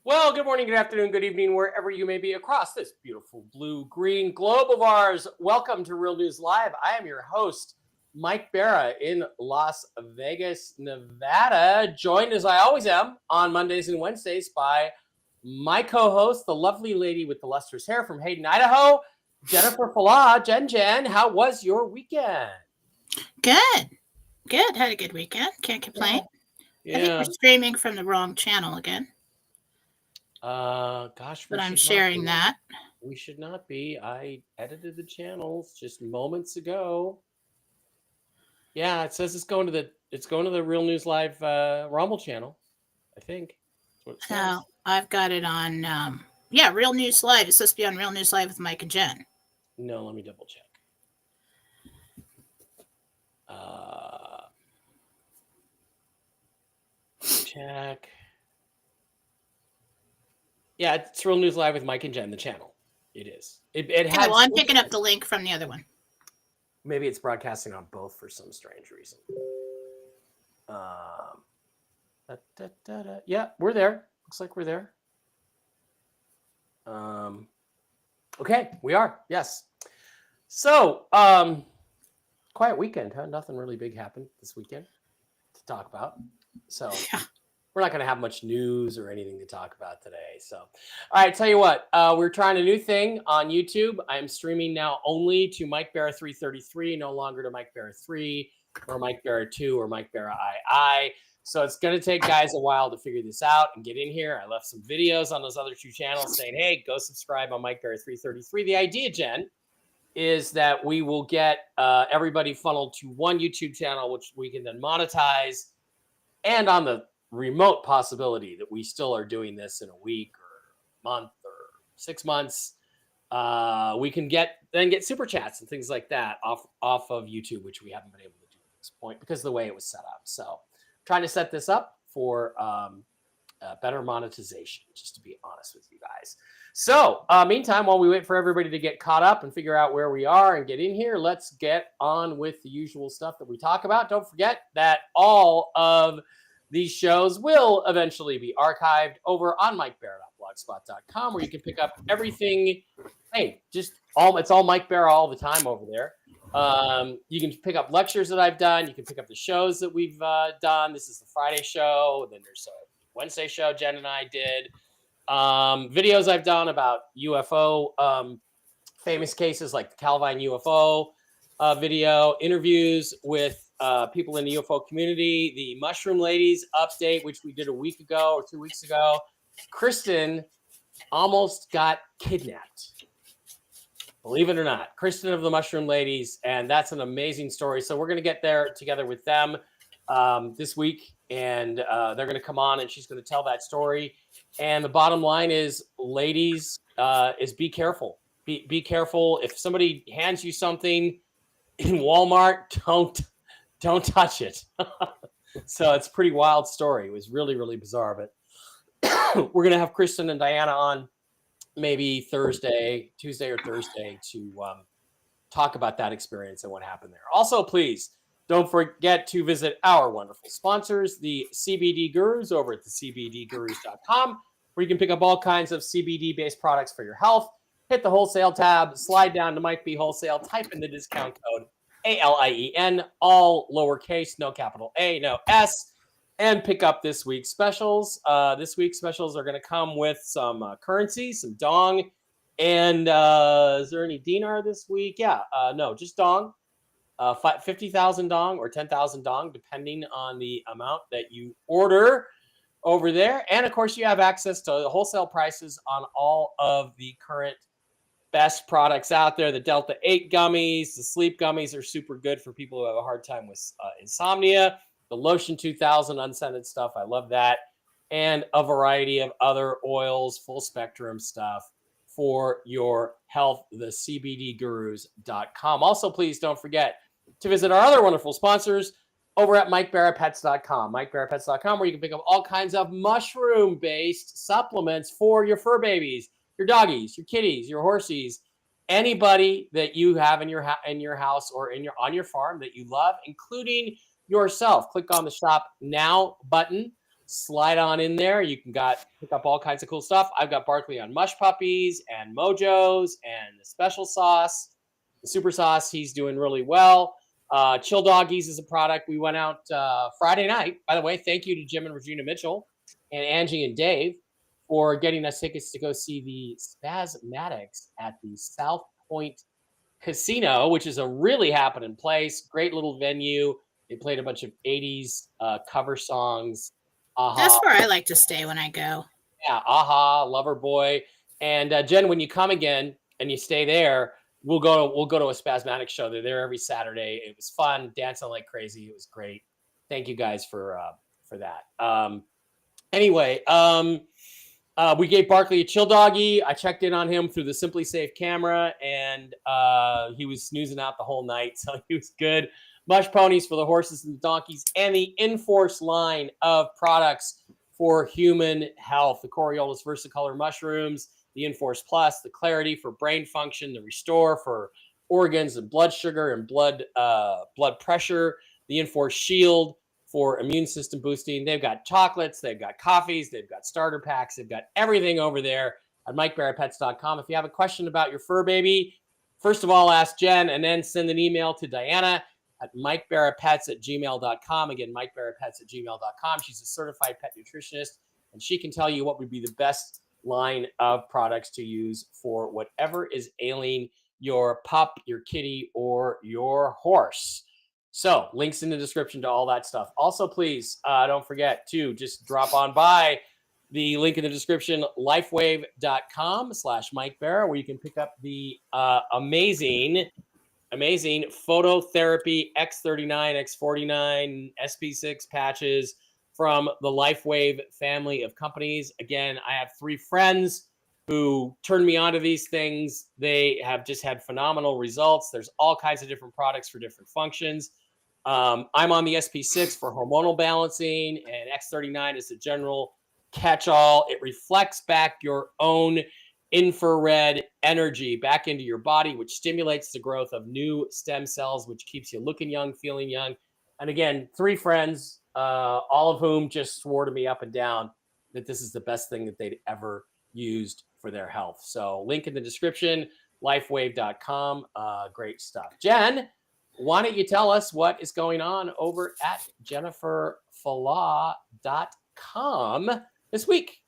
Well, good morning, good afternoon, good evening, wherever you may be across this beautiful blue-green globe of ours. Welcome to Real News Live. I am your host, Mike Bara in Las Vegas, Nevada, joined as I always am on Mondays and Wednesdays by my co-host, the lovely lady with the lustrous hair from Hayden, Idaho, Jennifer Falah. Jen, how was your weekend? Good. Had a good weekend. Can't complain. Yeah. I think we're streaming from the wrong channel again. Gosh, but I'm sharing that. We should not be. I edited the channels just moments ago. Yeah, it says it's going to the Real News Live Rumble channel, I think. That's what it says. No, I've got it on Real News Live. It's supposed to be on Real News Live with Mike and Jen. No, let me double check. Check. Yeah, it's Real News Live with Mike and Jen, the channel. It is. It has. Well, I'm picking up the link from the other one. Maybe it's broadcasting on both for some strange reason. Yeah, we're there. Looks like we're there. Okay, we are. Yes. So, quiet weekend, huh? Nothing really big happened this weekend to talk about. So. Yeah. We're not going to have much news or anything to talk about today. So, all right, tell you what, we're trying a new thing on YouTube. I'm streaming now only to Mike Bara 333, no longer to Mike Bara 3 or Mike Bara 2 or Mike Bara II. So it's going to take guys a while to figure this out and get in here. I left some videos on those other two channels saying, hey, go subscribe on Mike Bara 333. The idea, Jen, is that we will get everybody funneled to one YouTube channel, which we can then monetize, and on the remote possibility that we still are doing this in a week or a month or 6 months, we can get super chats and things like that off of YouTube, which we haven't been able to do at this point because of the way it was set up. So trying to set this up for better monetization, just to be honest with you guys. So meantime, while we wait for everybody to get caught up and figure out where we are and get in here, let's get on with the usual stuff that we talk about. Don't forget that all of these shows will eventually be archived over on MikeBara.blogspot.com, where you can pick up everything. Hey, it's all Mike Bara all the time over there. You can pick up lectures that I've done. You can pick up the shows that we've done. This is the Friday show. Then there's a Wednesday show Jen and I did. Videos I've done about UFO famous cases like the Calvine UFO video, interviews with people in the UFO community, the Mushroom Ladies update, which we did a week ago or 2 weeks ago. Kristen almost got kidnapped. Believe it or not, Kristen of the Mushroom Ladies, and that's an amazing story. So we're going to get there together with them this week, and they're going to come on, and she's going to tell that story. And the bottom line is, ladies, is be careful. Be careful. If somebody hands you something in Walmart, don't touch it. So it's a pretty wild story. It was really, really bizarre. But we're going to have Kristen and Diana on maybe Tuesday or Thursday to talk about that experience and what happened there. Also, please don't forget to visit our wonderful sponsors, the CBD Gurus over at thecbdgurus.com, where you can pick up all kinds of CBD-based products for your health. Hit the wholesale tab, slide down to Mike B Wholesale, type in the discount code ALIEN, all lowercase, no capital A, no S, and pick up this week's specials. This week's specials are going to come with some currency, some dong, and is there any dinar this week? Yeah, no, just dong. 50,000 dong or 10,000 dong, depending on the amount that you order over there. And of course, you have access to the wholesale prices on all of the current best products out there. The Delta 8 gummies, the sleep gummies are super good for people who have a hard time with insomnia. the Lotion 2000 unscented stuff. I love that. And a variety of other oils, full spectrum stuff for your health, the CBDgurus.com. Also, please don't forget to visit our other wonderful sponsors over at MikeBaraPets.com. MikeBaraPets.com, where you can pick up all kinds of mushroom-based supplements for your fur babies, your doggies, your kitties, your horsies, anybody that you have in your house or on your farm that you love, including yourself. Click on the Shop Now button. Slide on in there. You can pick up all kinds of cool stuff. I've got Barkley on mush puppies and mojos and the special sauce, the super sauce. He's doing really well. Chill Doggies is a product. We went out Friday night. By the way, thank you to Jim and Regina Mitchell and Angie and Dave for getting us tickets to go see the Spasmatics at the South Point Casino, which is a really happening place. Great little venue. They played a bunch of 80s cover songs. That's where I like to stay when I go. Yeah, Loverboy. And Jen, when you come again and you stay there, we'll go to a Spasmatics show. They're there every Saturday. It was fun, dancing like crazy. It was great. Thank you guys for that. Anyway, we gave Barkley a chill doggy. I checked in on him through the Simply Safe camera, and he was snoozing out the whole night, so he was good. Mush ponies for the horses and the donkeys, and the Enforce line of products for human health. The Coriolis Versicolor mushrooms, the Enforce Plus, the Clarity for brain function, the Restore for organs and blood sugar and blood pressure, the Enforce Shield for immune system boosting. They've got chocolates, they've got coffees, they've got starter packs, they've got everything over there at MikeBaraPets.com. If you have a question about your fur baby, first of all, ask Jen, and then send an email to Diana at MikeBaraPets@gmail.com. Again, MikeBaraPets@gmail.com. She's a certified pet nutritionist, and she can tell you what would be the best line of products to use for whatever is ailing your pup, your kitty, or your horse. So links in the description to all that stuff. Also, please don't forget to just drop on by the link in the description, lifewave.com/MikeBara, where you can pick up the amazing phototherapy X39, X49, SP6 patches from the LifeWave family of companies. Again, I have 3 friends who turned me onto these things. They have just had phenomenal results. There's all kinds of different products for different functions. I'm on the SP6 for hormonal balancing, and X39 is the general catch-all. It reflects back your own infrared energy back into your body, which stimulates the growth of new stem cells, which keeps you looking young, feeling young. And again, 3 friends, all of whom just swore to me up and down that this is the best thing that they'd ever used for their health. So link in the description, lifewave.com. Great stuff. Jen, why don't you tell us what is going on over at jenniferfalaw.com this week?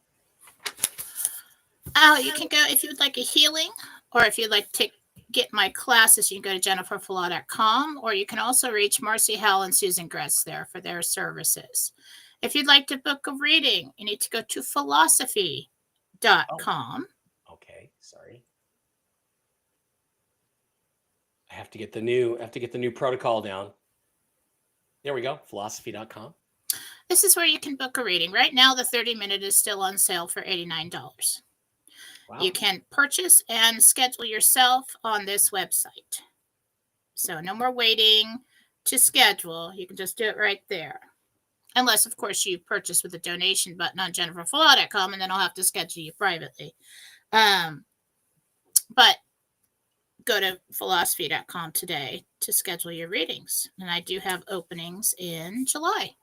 You can go if you would like a healing, or if you'd like to get my classes, you can go to jenniferfalaw.com, or you can also reach Marcy Howell and Susan Gretz there for their services. If you'd like to book a reading, you need to go to philosophy.com. Oh, okay, sorry. I have to get the new protocol down. There we go, philosophy.com. This is where you can book a reading. Right now, the 30-minute is still on sale for $89. Wow. You can purchase and schedule yourself on this website. So no more waiting to schedule. You can just do it right there. Unless, of course, you purchase with a donation button on jenniferfalaw.com, and then I'll have to schedule you privately. But go to philosophy.com today to schedule your readings. And I do have openings in July.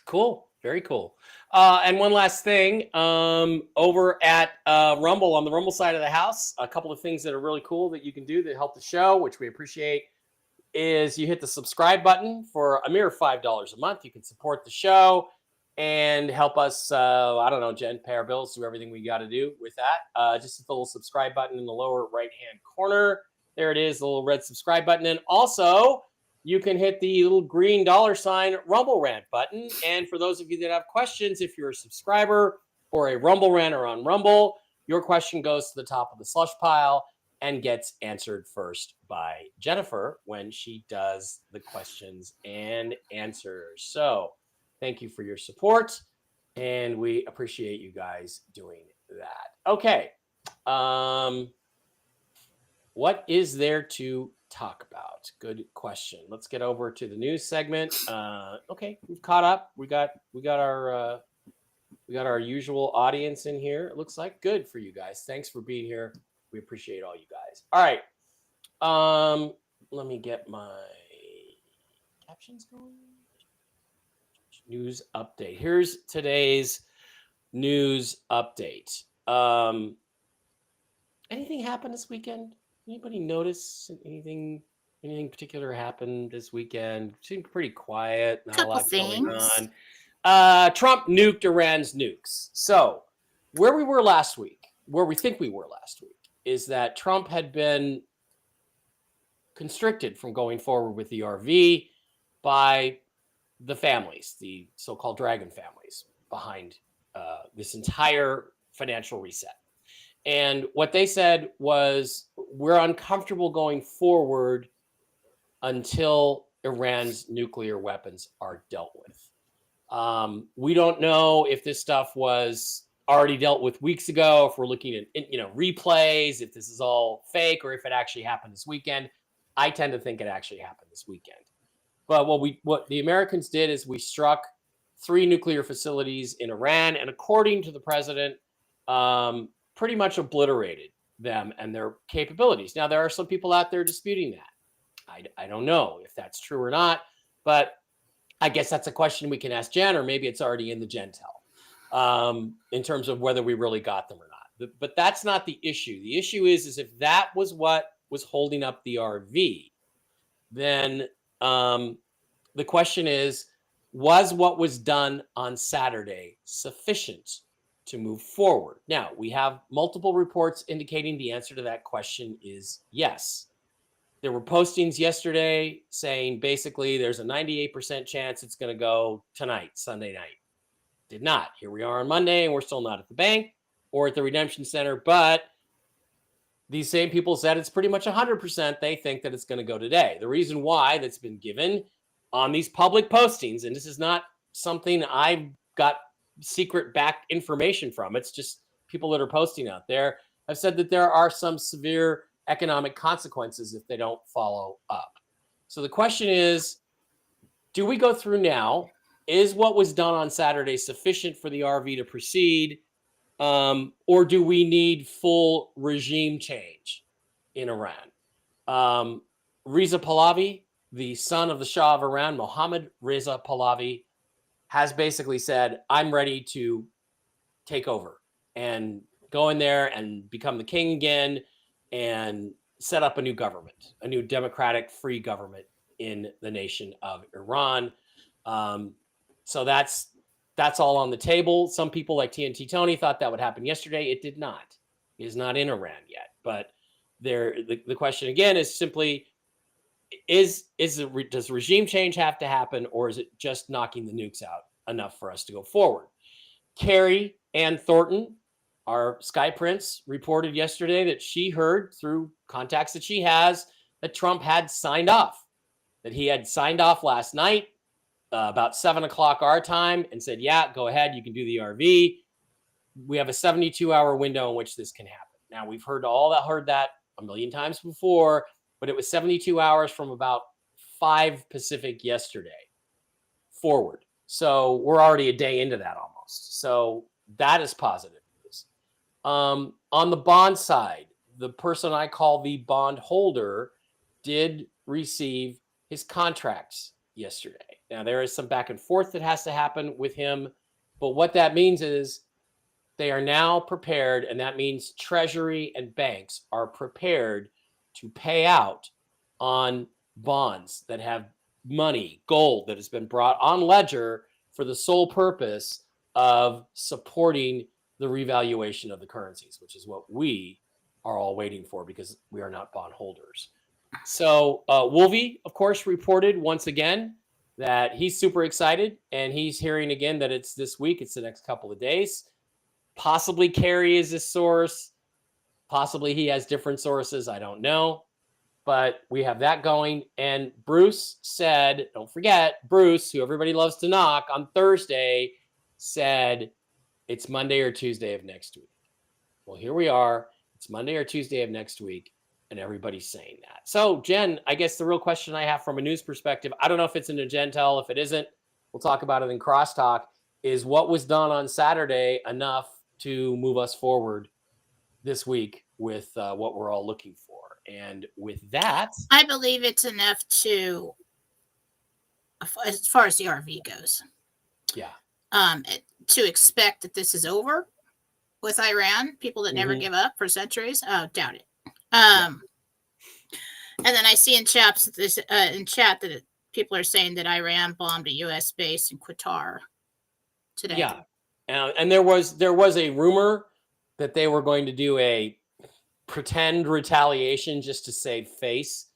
Cool. Very cool. And one last thing, over at Rumble, on the Rumble side of the house, a couple of things that are really cool that you can do that help the show, which we appreciate, is you hit the subscribe button for a mere $5 a month. You can support the show and help us, I don't know, Jen, pay our bills, do everything we got to do with that. Just hit the little subscribe button in the lower right-hand corner. There it is, the little red subscribe button. And also, you can hit the little green $ Rumble Rant button. And for those of you that have questions, if you're a subscriber or a Rumble Ranter on Rumble, your question goes to the top of the slush pile, and gets answered first by Jennifer when she does the questions and answers. So thank you for your support, and we appreciate you guys doing that. Okay. What is there to talk about? Good question. Let's get over to the news segment. Okay, we've caught up. We got our usual audience in here. It looks like good for you guys. Thanks for being here. We appreciate all you guys. All right. Let me get my captions going. News update. Here's today's news update. Anything happened this weekend? Anybody notice anything particular happened this weekend? Seemed pretty quiet. Not a lot going on. Trump nuked Iran's nukes. So where we were last week, where we think we were last week, is that Trump had been constricted from going forward with the RV by the families, the so-called dragon families behind this entire financial reset. And what they said was, we're uncomfortable going forward until Iran's nuclear weapons are dealt with. We don't know if this stuff was already dealt with weeks ago, if we're looking at replays, if this is all fake, or if it actually happened this weekend. I tend to think it actually happened this weekend. But what the Americans did is we struck 3 nuclear facilities in Iran, and according to the president, pretty much obliterated them and their capabilities. Now, there are some people out there disputing that. I don't know if that's true or not, but I guess that's a question we can ask Jen, or maybe it's already in the Gentile, in terms of whether we really got them or not. But that's not the issue. The issue is if that was what was holding up the RV, then the question is, was what was done on Saturday sufficient to move forward? Now, we have multiple reports indicating the answer to that question is yes. There were postings yesterday saying basically there's a 98% chance it's going to go tonight, Sunday night. Did not. Here we are on Monday, and we're still not at the bank or at the redemption center, but these same people said it's pretty much 100% they think that it's going to go today. The reason why that's been given on these public postings, and this is not something I've got secret back information from, it's just people that are posting out there, have said that there are some severe economic consequences if they don't follow up. So the question is, do we go through now? Is what was done on Saturday sufficient for the RV to proceed? Or do we need full regime change in Iran? Reza Pahlavi, the son of the Shah of Iran, Mohammad Reza Pahlavi, has basically said, I'm ready to take over and go in there and become the king again and set up a new government, a new democratic, free government in the nation of Iran. So that's all on the table. Some people like TNT Tony thought that would happen yesterday. It did not. It is not in Iran yet. But the question again is simply, does regime change have to happen, or is it just knocking the nukes out enough for us to go forward? Carrie Ann Thornton, our Sky Prince, reported yesterday that she heard through contacts that she has that Trump had signed off, that he had signed off last night about 7 o'clock our time and said, yeah, go ahead, you can do the RV. We have a 72-hour window in which this can happen. Now, we've heard that a million times before, but it was 72 hours from about 5 Pacific yesterday forward. So we're already a day into that almost. So that is positive news. On the bond side, the person I call the bond holder did receive his contracts yesterday. Now, there is some back and forth that has to happen with him, but what that means is they are now prepared, and that means Treasury and banks are prepared to pay out on bonds that have money, gold that has been brought on ledger for the sole purpose of supporting the revaluation of the currencies, which is what we are all waiting for because we are not bond holders. So Wolvie, of course, reported once again that he's super excited, and he's hearing again that it's this week, it's the next couple of days. Possibly Carrie is this source. Possibly he has different sources. I don't know. But we have that going. And Bruce said, don't forget, Bruce, who everybody loves to knock, on Thursday said it's Monday or Tuesday of next week. Well, here we are. It's Monday or Tuesday of next week, and everybody's saying that. So, Jen, I guess the real question I have from a news perspective, I don't know if it's in a Gentel. If it isn't, we'll talk about it in Crosstalk, is what was done on Saturday enough to move us forward this week with what we're all looking for? And with that, I believe it's enough to, as far as the RV goes. Yeah. To expect that this is over with Iran, people that never give up for centuries. Doubt it. And then I see in chat that people are saying that Iran bombed a U.S. base in Qatar today. Yeah, and there was a rumor that they were going to do a pretend retaliation just to save face,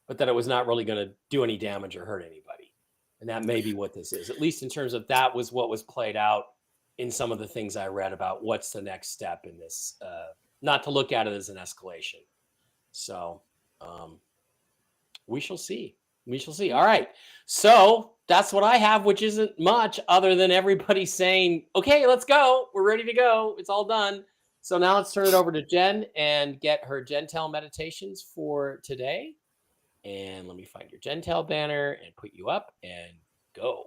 but that it was not really going to do any damage or hurt anybody. And that may be what this is, at least in terms of that was what was played out in some of the things I read about what's the next step in this, not to look at it as an escalation. So we shall see. We shall see. All right. So that's what I have, which isn't much other than everybody saying, okay, let's go. We're ready to go. It's all done. So now let's turn it over to Jen and get her Gentile meditations for today. And let me find your Gentile banner and put you up and go.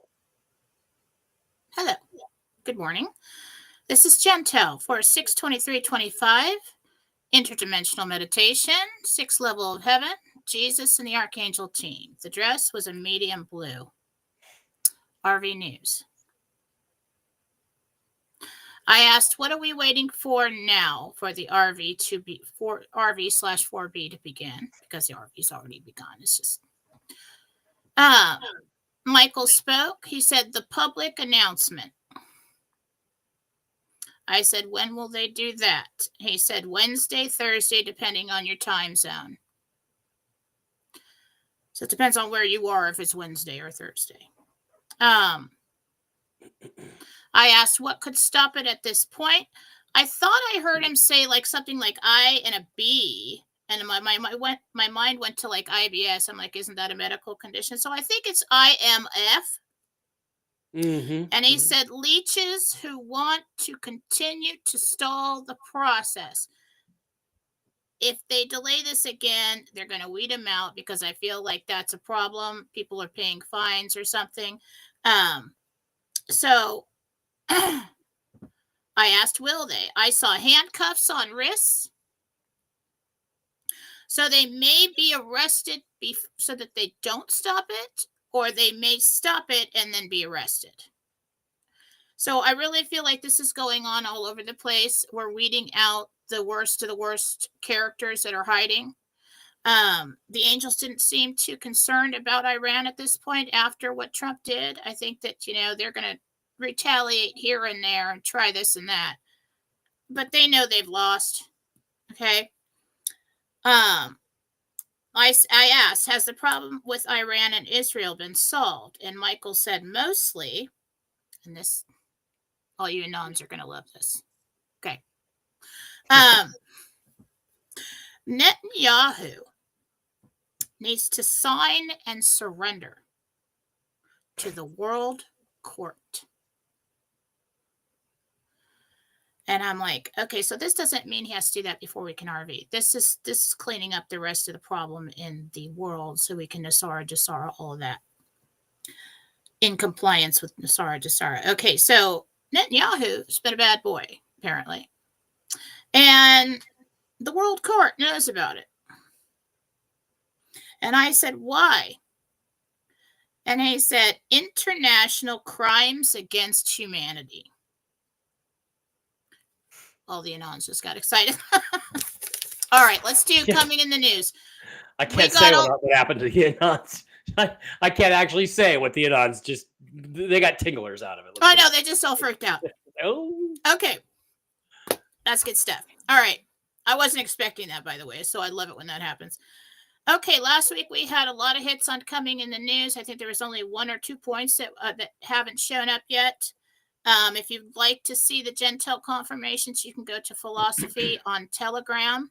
Hello. Good morning. This is Jentel for 6/23/25 interdimensional meditation, 6th level of heaven, Jesus and the Archangel team. The dress was a medium blue. RV News. I asked, what are we waiting for now for the RV to be for RV/4B to begin? Because the RV's already begun. It's just Michael spoke. He said the public announcement. I said, when will they do that? He said Wednesday, Thursday, depending on your time zone. So it depends on where you are, if it's Wednesday or Thursday. I asked what could stop it at this point. I thought I heard him say like something like I and a B, and my mind went to like IBS. I'm like, isn't that a medical condition? So I think it's IMF. And he said leeches who want to continue to stall the process. If they delay this again, they're going to weed them out, because I feel like that's a problem. People are paying fines or something. So I asked, will they? I saw handcuffs on wrists. So they may be arrested so that they don't stop it, or they may stop it and then be arrested. So I really feel like this is going on all over the place. We're weeding out the worst of the worst characters that are hiding. The angels didn't seem too concerned about Iran at this point after what Trump did. I think that, they're going to retaliate here and there and try this and that. But they know they've lost. Okay. I asked, has the problem with Iran and Israel been solved? And Michael said mostly, and this, all you nuns are going to love this. Okay. Netanyahu needs to sign and surrender to the world court. And I'm like, okay, so this doesn't mean he has to do that before we can RV. This is cleaning up the rest of the problem in the world, so we can Nasara, Jasara, all of that, in compliance with Nasara, Jasara. Okay, so Netanyahu's been a bad boy, apparently. And the world court knows about it. And I said, why? And he said, international crimes against humanity. All the Anons just got excited. All right, let's do coming in the news. I can't say what happened to the Anons. I can't actually say what the Anons just, they got tinglers out of it. I know, they just all freaked out. Oh. Okay. That's good stuff. All right. I wasn't expecting that, by the way, so I love it when that happens. Okay, last week we had a lot of hits on coming in the news. I think there was only 1 or 2 points that haven't shown up yet. If you'd like to see the Gentile confirmations, you can go to Philosophy on Telegram.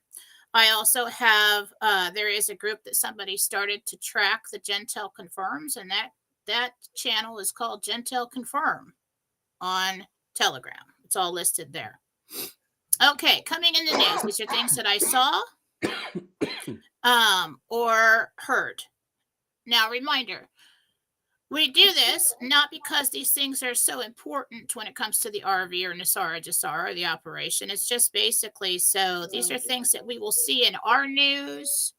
I also have, there is a group that somebody started to track the Gentile confirms, and that channel is called Gentile Confirm on Telegram. It's all listed there. Okay, coming in the news. These are things that I saw or heard. Now, reminder, we do this not because these things are so important when it comes to the RV or Nasara Jasara, the operation. It's just basically so these are things that we will see in our news.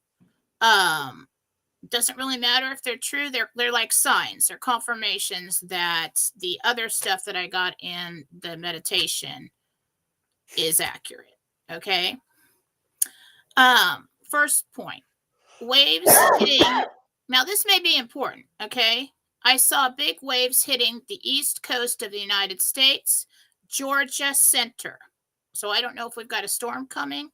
Doesn't really matter if they're true. They're like signs. They're confirmations that the other stuff that I got in the meditation is accurate. Okay. First point. Waves hitting. Now, this may be important. Okay. I saw big waves hitting the east coast of the United States, Georgia center. So I don't know if we've got a storm coming,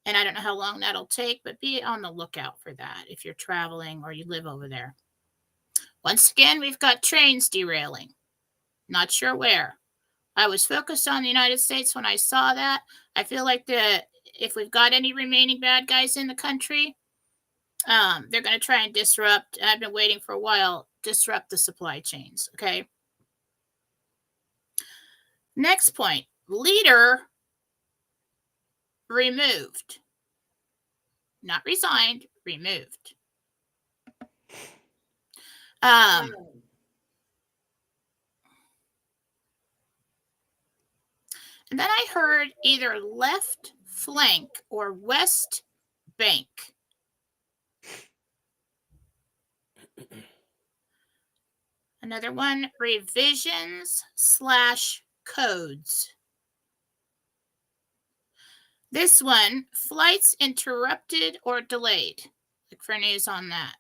and I don't know how long that'll take, but be on the lookout for that if you're traveling or you live over there. Once again, we've got trains derailing. Not sure where. I was focused on the United States when I saw that. I feel like if we've got any remaining bad guys in the country, they're going to try and disrupt. I've been waiting for a while. Disrupt the supply chains. Okay. Next point. Leader removed. Not resigned, removed. And then I heard either left flank or west bank. Another one, revisions/codes. This one, flights interrupted or delayed. Look for news on that.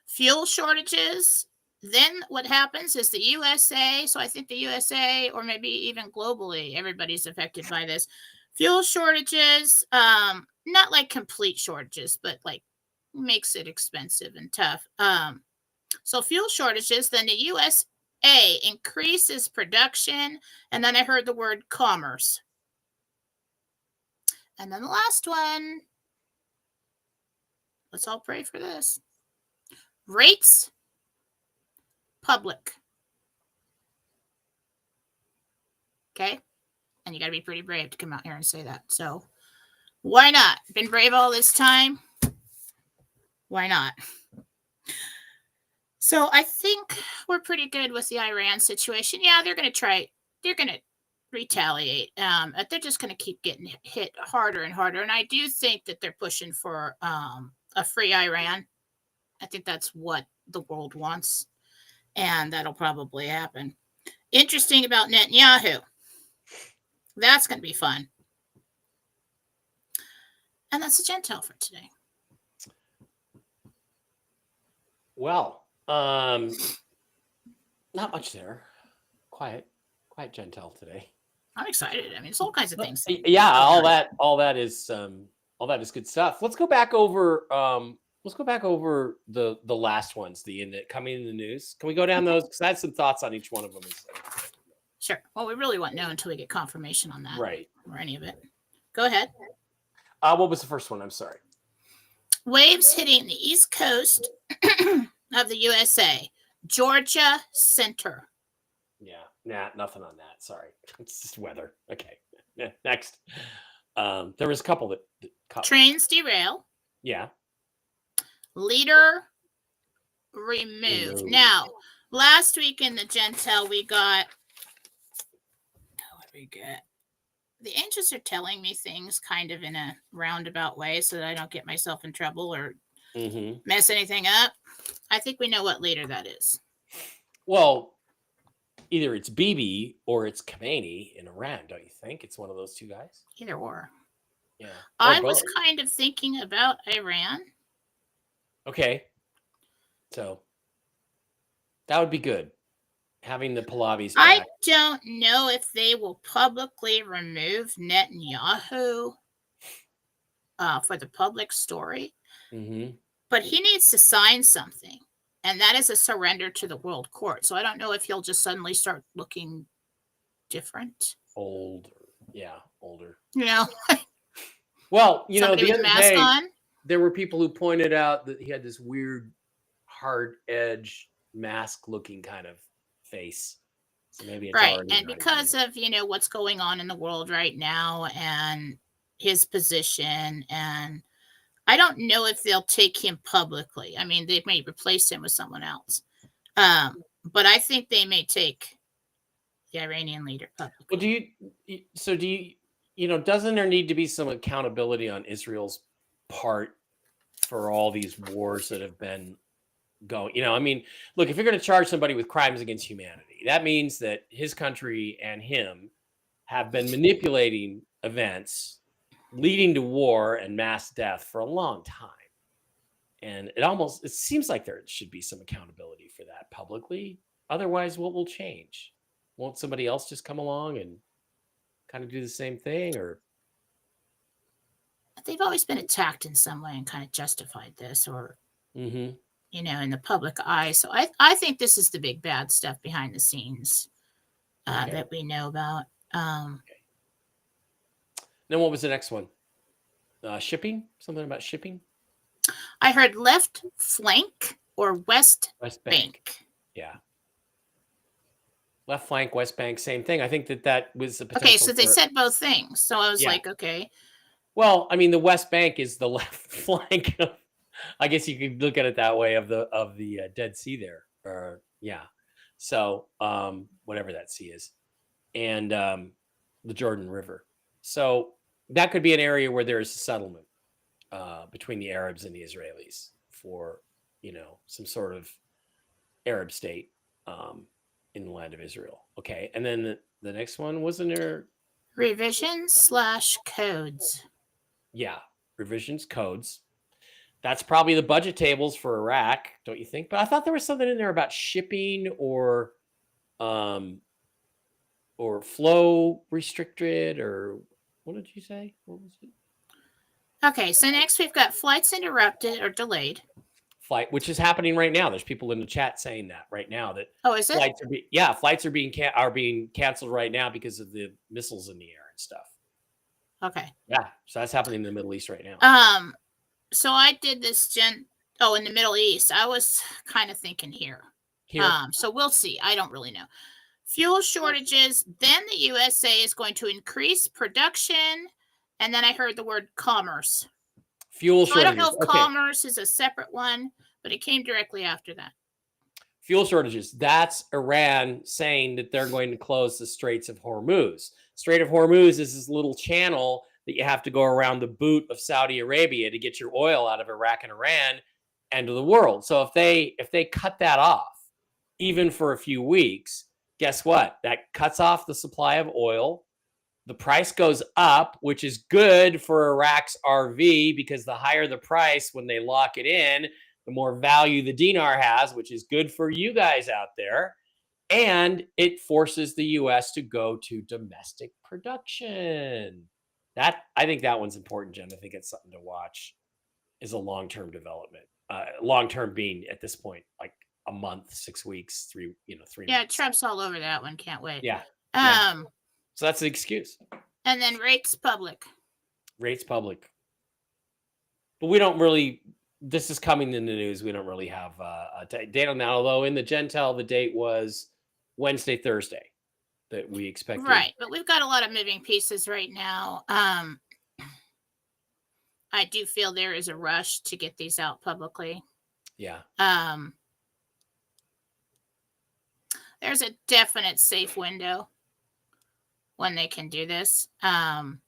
Fuel shortages. Then what happens is the USA, so I think the USA or maybe even globally, everybody's affected by this. Fuel shortages, not like complete shortages, but like makes it expensive and tough. So fuel shortages, then the USA increases production, and then I heard the word commerce. And then the last one, let's all pray for this. Rates public. Okay? And you got to be pretty brave to come out here and say that. So why not? Been brave all this time. Why not? So I think we're pretty good with the Iran situation. Yeah, they're going to retaliate. They're just going to keep getting hit harder and harder. And I do think that they're pushing for a free Iran. I think that's what the world wants. And that'll probably happen. Interesting about Netanyahu. That's going to be fun. And that's a Gentile for today. Well, not much there. Quiet Gentile today. I'm excited. I mean, it's all kinds of things. Yeah, all that is good stuff. Let's go back over the last ones, coming in the news. Can we go down those? Because I had some thoughts on each one of them. Sure. Well, we really won't know until we get confirmation on that. Right. Or any of it. Go ahead. What was the first one? I'm sorry. Waves hitting the east coast of the USA. Georgia center. Yeah. Nah, nothing on that. Sorry. It's just weather. Okay. Yeah, next. There was a couple that trains derail. Yeah. Leader removed. Now, last week in the Gentile, we got. What did we get? The angels are telling me things kind of in a roundabout way so that I don't get myself in trouble or mess anything up. I think we know what leader that is. Well, either it's Bibi or it's Khamenei in Iran, don't you think? It's one of those two guys? Either or. Yeah. I was kind of thinking about Iran. Okay. So that would be good. Having the Pahlavis back. I don't know if they will publicly remove Netanyahu for the public story. But he needs to sign something. And that is a surrender to the world court. So I don't know if he'll just suddenly start looking different. Older. You know, Well, somebody the with a other mask day, on. there were people who pointed out that he had this weird, hard edge, mask-looking kind of face. So maybe it's Right. already And not because even of, what's going on in the world right now and his position, and I don't know if they'll take him publicly. I mean, they may replace him with someone else. But I think they may take the Iranian leader publicly. Well, doesn't there need to be some accountability on Israel's part for all these wars that have been going? I mean, look, if you're going to charge somebody with crimes against humanity, that means that his country and him have been manipulating events leading to war and mass death for a long time. And it seems like there should be some accountability for that publicly. Otherwise, what will change? Won't somebody else just come along and kind of do the same thing? Or they've always been attacked in some way and kind of justified this, or in the public eye. So I think this is the big bad stuff behind the scenes that we know about. Then what was the next one? Shipping? Something about shipping? I heard left flank or West Bank. Yeah. Left flank, West Bank, same thing. I think that was the potential. Okay, so they said both things. So I was like, okay. Well, I mean, the West Bank is the left flank of, I guess you could look at it that way, of the Dead Sea there. So whatever that sea is, and the Jordan River. So that could be an area where there is a settlement between the Arabs and the Israelis for some sort of Arab state in the land of Israel. Okay, and then the next one, wasn't there? Revisions/codes. Yeah, revisions, codes. That's probably the budget tables for Iraq, don't you think? But I thought there was something in there about shipping or flow restricted, or what did you say? What was it? Okay, so next we've got flights interrupted or delayed. Which is happening right now. There's people in the chat saying that right now, that is it? Flights are being canceled right now because of the missiles in the air and stuff. Okay. Yeah, so that's happening in the Middle East right now. So I did this in the Middle East. I was kind of thinking here. So we'll see. I don't really know. Fuel shortages. Then the USA is going to increase production, and then I heard the word commerce. Fuel shortages. I don't know if commerce is a separate one, but it came directly after that. Fuel shortages. That's Iran saying that they're going to close the Straits of Hormuz. Strait of Hormuz is this little channel that you have to go around the boot of Saudi Arabia to get your oil out of Iraq and Iran and to the world. So if they cut that off, even for a few weeks, guess what? That cuts off the supply of oil. The price goes up, which is good for Iraq's RV, because the higher the price when they lock it in, the more value the dinar has, which is good for you guys out there. And it forces the U.S. to go to domestic production. I think that one's important, Jen. I think it's something to watch, is a long-term development. Long-term being at this point, like a month, 6 weeks, 3 months. Yeah, Trump's all over that one. Can't wait. Yeah. So that's the excuse. And then rates public. But we don't really, this is coming in the news. We don't really have a date on that. Although in the Gentile, the date was Wednesday, Thursday that we expected. Right. But we've got a lot of moving pieces right now. I do feel there is a rush to get these out publicly. Yeah. There's a definite safe window when they can do this, from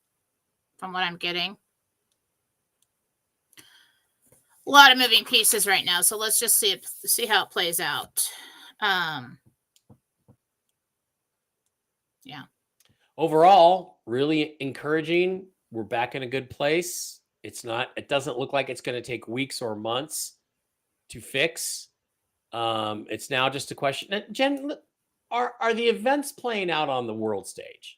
what I'm getting. A lot of moving pieces right now, so let's just see how it plays out. Yeah. Overall, really encouraging. We're back in a good place. It doesn't look like it's going to take weeks or months to fix. It's now just a question. Jen, are the events playing out on the world stage?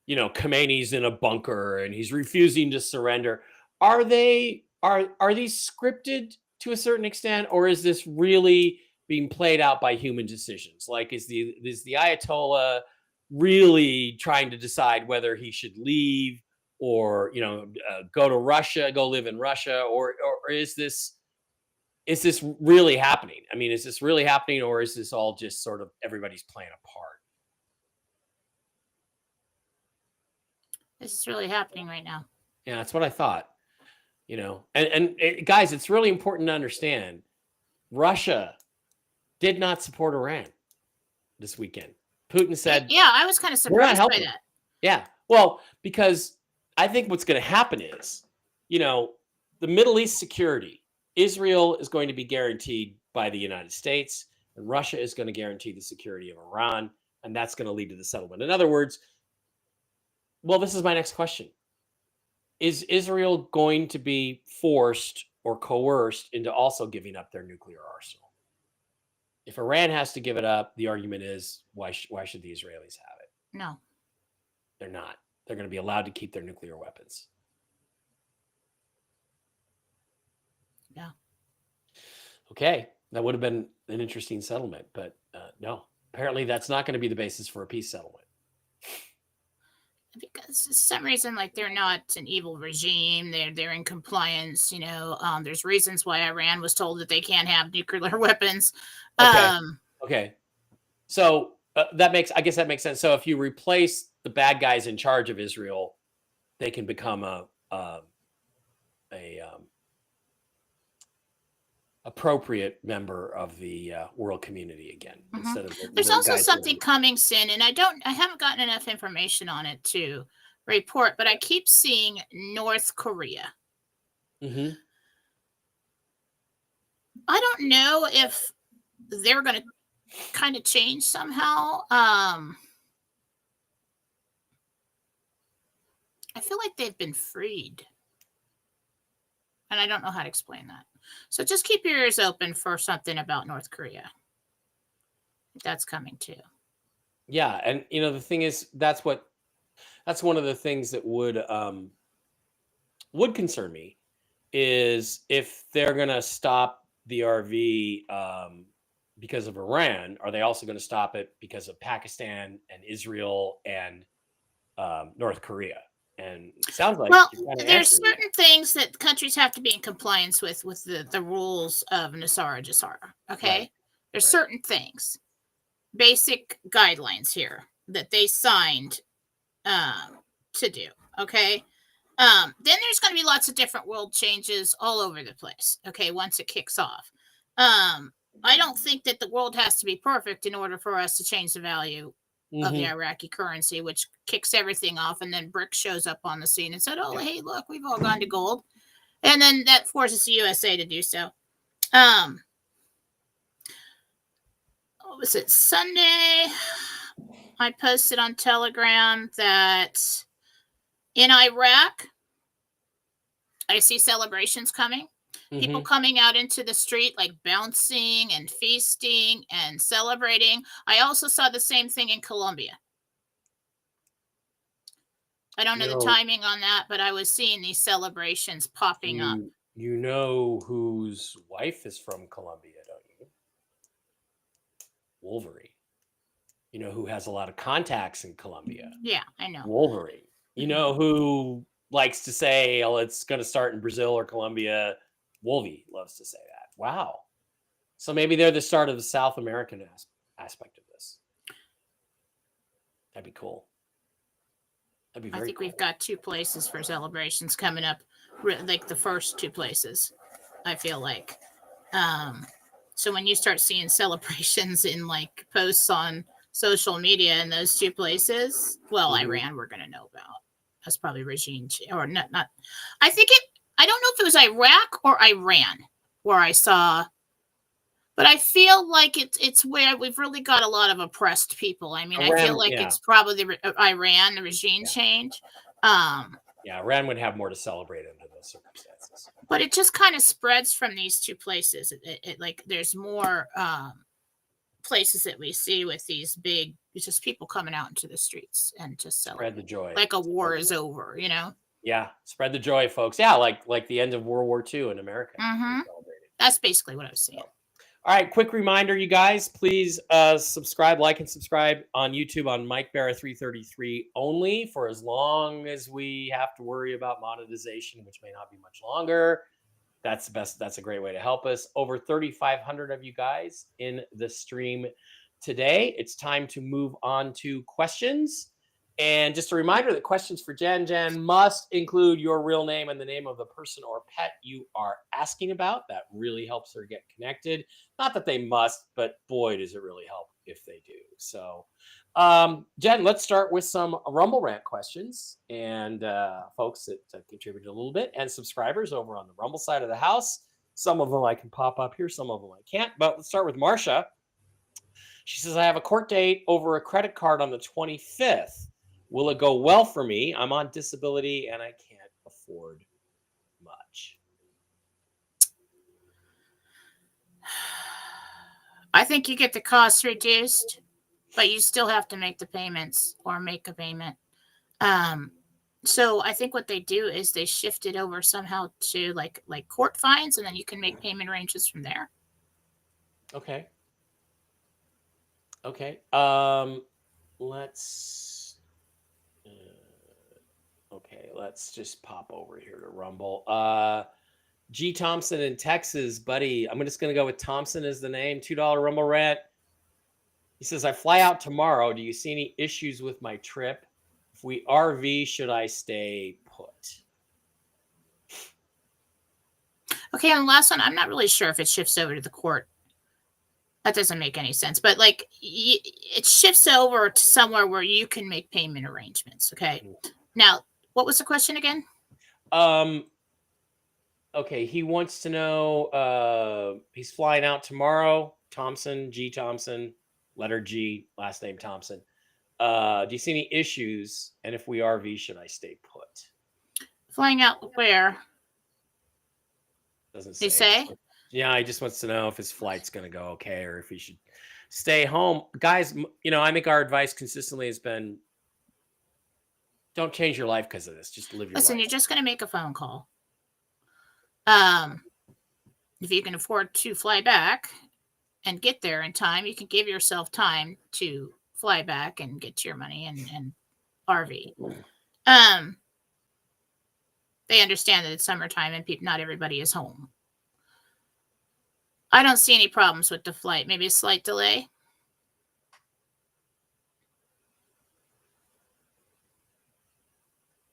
Khamenei's in a bunker and he's refusing to surrender. Are these scripted to a certain extent, or is this really being played out by human decisions? Like, is the Ayatollah really trying to decide whether he should leave or go to Russia, go live in Russia, or is this really happening? I mean, is this really happening, or is this all just sort of everybody's playing a part? This is really happening right now. Yeah, that's what I thought. And guys, it's really important to understand Russia did not support Iran this weekend. Putin said, yeah, I was kind of surprised by that. Yeah. Well, because I think what's going to happen is, the Middle East security, Israel is going to be guaranteed by the United States, and Russia is going to guarantee the security of Iran, and that's going to lead to the settlement. In other words, well, this is my next question. Is Israel going to be forced or coerced into also giving up their nuclear arsenal? If Iran has to give it up, the argument is, why should the Israelis have it? No. They're not. They're going to be allowed to keep their nuclear weapons. Yeah. Okay. That would have been an interesting settlement, but no. Apparently that's not going to be the basis for a peace settlement. Because for some reason, like, they're not an evil regime. They're in compliance. There's reasons why Iran was told that they can't have nuclear weapons. Okay. So that makes sense. So if you replace the bad guys in charge of Israel, they can become a appropriate member of the world community again. Mm-hmm. Instead of there's also something coming soon, and I haven't gotten enough information on it to report, but I keep seeing North Korea. Mm-hmm. I don't know if they're going to kind of change somehow. I feel like they've been freed, and I don't know how to explain that. So just keep your ears open for something about North Korea. That's coming too. Yeah, and the thing is, that's one of the things that would concern me, is if they're going to stop the RV because of Iran, are they also going to stop it because of Pakistan and Israel and North Korea? And it sounds like, well, there's certain things that countries have to be in compliance with the rules of Nasara Jasara. Okay, right. There's certain things, basic guidelines here that they signed to do. Okay, then there's going to be lots of different world changes all over the place. Okay, once it kicks off, I don't think that the world has to be perfect in order for us to change the value of the Iraqi currency, which kicks everything off, and then BRICS shows up on the scene and said, "Oh, hey, look, we've all gone to gold," and then that forces the USA to do so. What was it? Sunday, I posted on Telegram that in Iraq, I see celebrations coming. People coming out into the street, like bouncing and feasting and celebrating. I also saw the same thing in Colombia. I don't know the timing on that, but I was seeing these celebrations popping up. You know whose wife is from Colombia, don't you? Wolverine. You know who has a lot of contacts in Colombia? Yeah, I know. Wolverine. You know who likes to say, "Oh, it's going to start in Brazil or Colombia"? Wolvie loves to say that. Wow. So maybe they're the start of the South American aspect of this. That'd be cool. That'd be very I think cool. we've got 2 places for celebrations coming up, like the first 2 places, I feel like. So when you start seeing celebrations in like posts on social media in those 2 places, well, Iran we're going to know about. That's probably regime change, or not. I think I don't know if it was Iraq or Iran where I saw, but I feel like it's where we've really got a lot of oppressed people. I mean, Iran, I feel like it's probably Iran, the regime change. Iran would have more to celebrate under those circumstances. But it just kind of spreads from these 2 places. It like there's more places that we see with these big, it's just people coming out into the streets and just celebrate. Spread the joy. Like a war is over, Yeah, spread the joy, folks. Yeah, like the end of World War II in America. That's basically what I was saying. All right, quick reminder, you guys, please subscribe, like, and subscribe on YouTube on Mike Bara 333 only for as long as we have to worry about monetization, which may not be much longer. That's the best. That's a great way to help us. Over 3,500 of you guys in the stream today. It's time to move on to questions. And just a reminder that questions for Jen must include your real name and the name of the person or pet you are asking about. That really helps her get connected. Not that they must, but boy, does it really help if they do. So, Jen, let's start with some Rumble Rant questions. And folks that contributed a little bit and subscribers over on the Rumble side of the house. Some of them I can pop up here, some of them I can't. But let's start with Marcia. She says, I have a court date over a credit card on the 25th. Will it go well for me? I'm on disability and I can't afford much. I think you get the costs reduced, but you still have to make the payments or make a payment. So I think what they do is they shift it over somehow to like court fines, and then you can make payment arrangements from there. Okay. Let's just pop over here to Rumble. G Thompson in Texas, buddy. I'm just going to go with Thompson as the name. $2 Rumble Rant. He says, I fly out tomorrow. Do you see any issues with my trip? If we RV, should I stay put? Okay, on the last one, I'm not really sure if it shifts over to the court. That doesn't make any sense. But like it shifts over to somewhere where you can make payment arrangements. Okay. Now, what was the question again? Okay, he wants to know, he's flying out tomorrow. Thompson, G Thompson, letter G, last name Thompson. Do you see any issues? And if we RV, should I stay put? Flying out where? Doesn't they say? Yeah, he just wants to know if his flight's going to go okay or if he should stay home. Guys, I think our advice consistently has been, don't change your life because of this. Just live your life. Listen, you're just going to make a phone call. If you can afford to fly back and get there in time, you can give yourself time to fly back and get your money and RV. They understand that it's summertime and not everybody is home. I don't see any problems with the flight. Maybe a slight delay.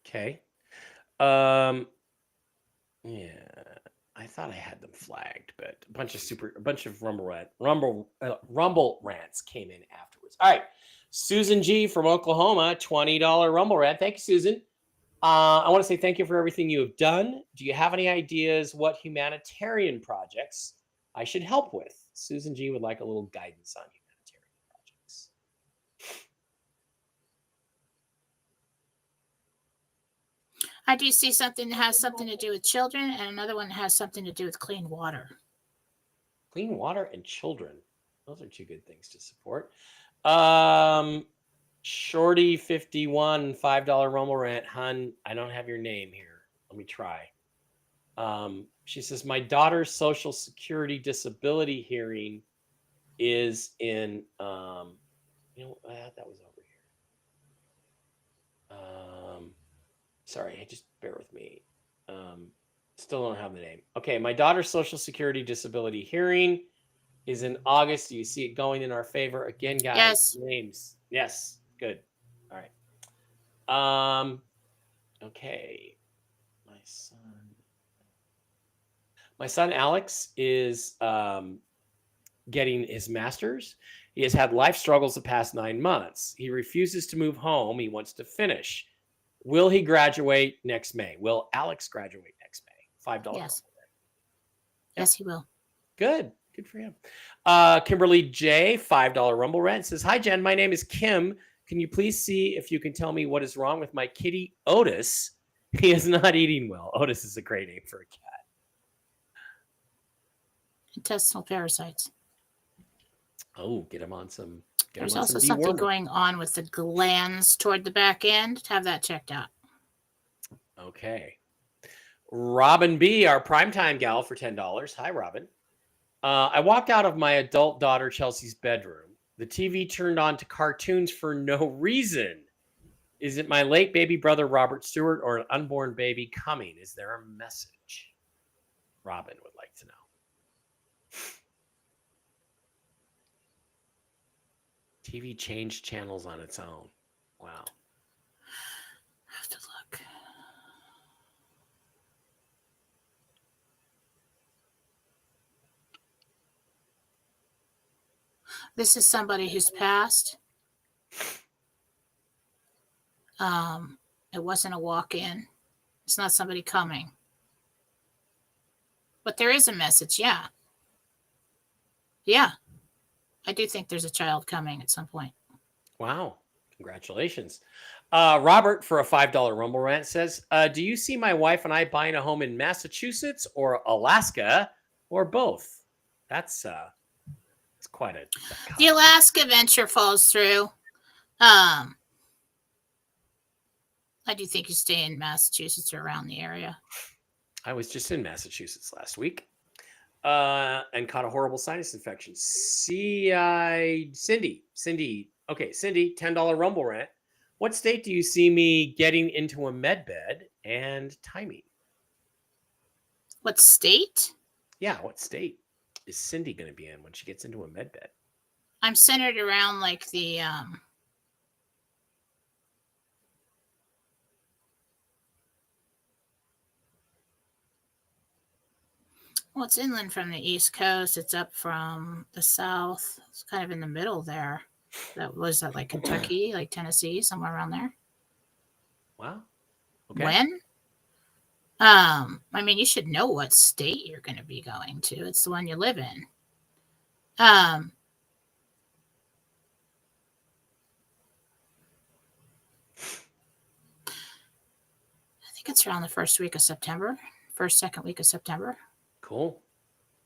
Okay. Yeah, I thought I had them flagged, but a bunch of Rumble rants came in afterwards. All right, Susan G from Oklahoma, $20 Rumble rant. Thank you, Susan. I want to say thank you for everything you have done. Do you have any ideas what humanitarian projects I should help with? Susan G would like a little guidance on humanitarian projects. I do see something that has something to do with children and another one that has something to do with clean water. Clean water and children. Those are two good things to support. Shorty 51, $5 Rumble rant. Hun, I don't have your name here. Let me try. She says, my daughter's Social Security disability hearing is in, that was over here. Sorry, just bear with me. Still don't have the name. Okay, my daughter's Social Security disability hearing is in August. Do you see it going in our favor? Again, guys, yes. Names. Yes, good. All right. Okay. My son Alex is getting his master's. He has had life struggles the past 9 months. He refuses to move home. He wants to finish. Will he graduate next May? Will Alex graduate next May? $5. Yes. Yes, he will. Good for him. Kimberly J, $5 Rumble rant says, hi, Jen. My name is Kim. Can you please see if you can tell me what is wrong with my kitty, Otis? He is not eating well. Otis is a great name for a cat. Intestinal parasites. Oh, get him on some. There's also something going on with the glands toward the back end. Have that checked out. Okay. Robin B, our primetime gal for $10. Hi, Robin. I walked out of my adult daughter Chelsea's bedroom. The TV turned on to cartoons for no reason. Is it my late baby brother Robert Stewart or an unborn baby coming? Is there a message? Robin would like to know. TV changed channels on its own. Wow. I have to look. This is somebody who's passed. It wasn't a walk-in. It's not somebody coming. But there is a message, yeah. Yeah. I do think there's a child coming at some point. Wow. Congratulations. Robert, for a $5 Rumble Rant, says, do you see my wife and I buying a home in Massachusetts or Alaska or both? That's it's quite a the Alaska venture falls through. I do think you stay in Massachusetts or around the area. I was just in Massachusetts last week and caught a horrible sinus infection. Cindy. Okay, Cindy, $10 Rumble Rant. What state do you see me getting into a med bed and timing? What state? Yeah, what state is Cindy going to be in when she gets into a med bed? I'm centered around like the well, it's inland from the East Coast. It's up from the South. It's kind of in the middle there. That was that like Kentucky, like Tennessee, somewhere around there. Wow. Okay. When? I mean, you should know what state you're going to be going to. It's the one you live in. I think it's around the first week of September, second week of September. Cool.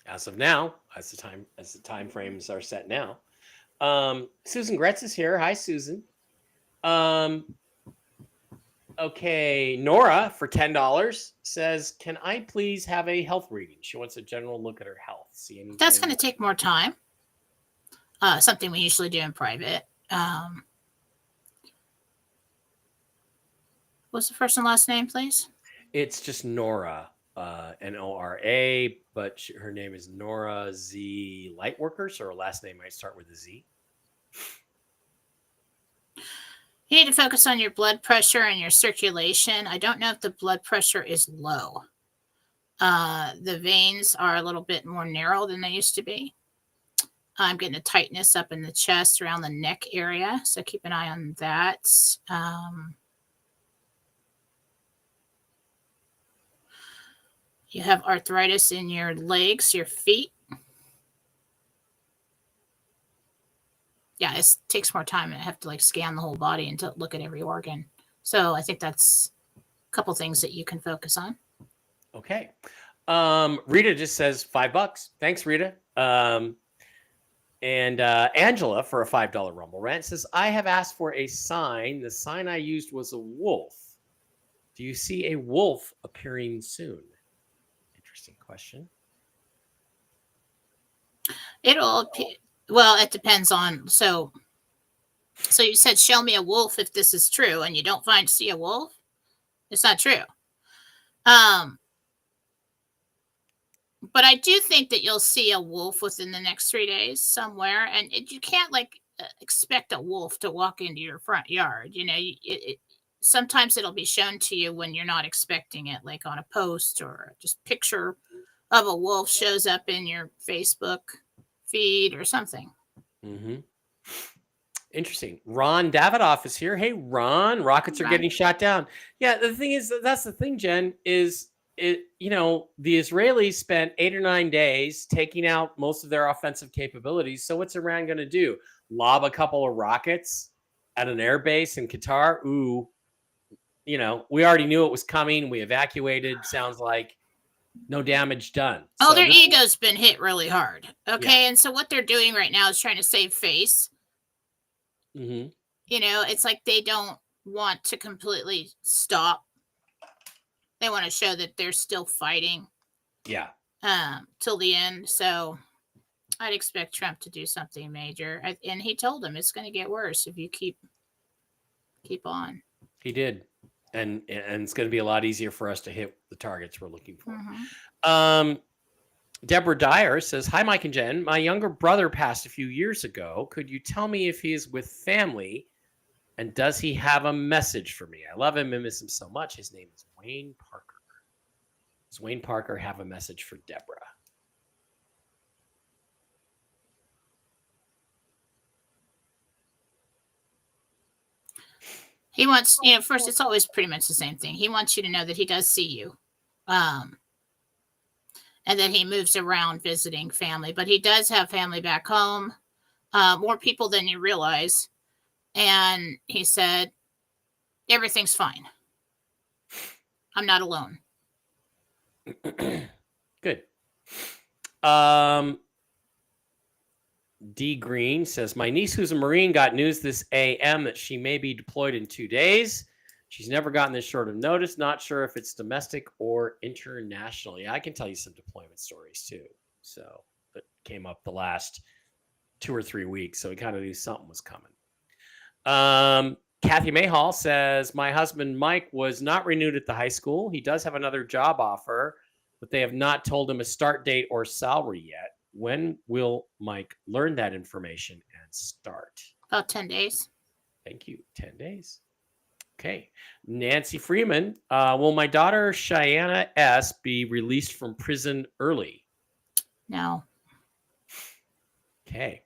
As of now, as the time frames are set now. Susan Gretz is here. Hi, Susan. Okay, Nora for $10 says, "Can I please have a health reading?" She wants a general look at her health. See anything? That's going to take more time. Something we usually do in private. What's the first and last name, please? It's just Nora, Nora, but her name is Nora Z Lightworker, so her last name might start with a Z. You need to focus on your blood pressure and your circulation. I don't know if the blood pressure is low. The veins are a little bit more narrow than they used to be. I'm getting a tightness up in the chest around the neck area, so keep an eye on that. You have arthritis in your legs, your feet. Yeah, it takes more time. I have to like scan the whole body and to look at every organ. So I think that's a couple things that you can focus on. Okay. Rita just says $5. Thanks, Rita. And Angela for a $5 Rumble Rant says, I have asked for a sign. The sign I used was a wolf. Do you see a wolf appearing soon? Interesting question. It'll appear. Well, it depends on, so you said, show me a wolf if this is true, and you don't see a wolf? It's not true. But I do think that you'll see a wolf within the next 3 days somewhere, and you can't expect a wolf to walk into your front yard. You know, sometimes it'll be shown to you when you're not expecting it, like on a post or just picture of a wolf shows up in your Facebook feed or something. Mm-hmm. Interesting. Ron Davidoff is here. Hey, Ron. Rockets are getting shot down. Yeah, the thing is, that's the thing, Jen, is the Israelis spent 8 or 9 days taking out most of their offensive capabilities. So what's Iran going to do? Lob a couple of rockets at an air base in Qatar? Ooh, we already knew it was coming. We evacuated. Sounds like no damage done. Oh, their ego's been hit really hard. Okay. Yeah. And so what they're doing right now is trying to save face. Mm-hmm. It's like they don't want to completely stop. They want to show that they're still fighting. Yeah. Till the end. So I'd expect Trump to do something major, and he told him it's going to get worse if you keep on. He did, and it's going to be a lot easier for us to hit the targets we're looking for. Deborah Dyer says, "Hi, Mike and Jen. My younger brother passed a few years ago. Could you tell me if he is with family, and does he have a message for me? I love him and miss him so much. His name is Wayne Parker. Does Wayne Parker have a message for Deborah?" He wants, first, it's always pretty much the same thing. He wants you to know that he does see you. And that he moves around visiting family. But he does have family back home, more people than you realize. And he said, everything's fine. I'm not alone. Good. D. Green says, "My niece, who's a Marine, got news this AM that she may be deployed in 2 days. She's never gotten this short of notice. Not sure if it's domestic or international." Yeah, I can tell you some deployment stories too. So that came up the last 2 or 3 weeks. So we kind of knew something was coming. Kathy Mayhall says, "My husband Mike was not renewed at the high school. He does have another job offer, but they have not told him a start date or salary yet. When will Mike learn that information and start?" About 10 days. Thank you. 10 days. Okay. Nancy Freeman, "Will my daughter Cheyenne S. be released from prison early?" No. Okay.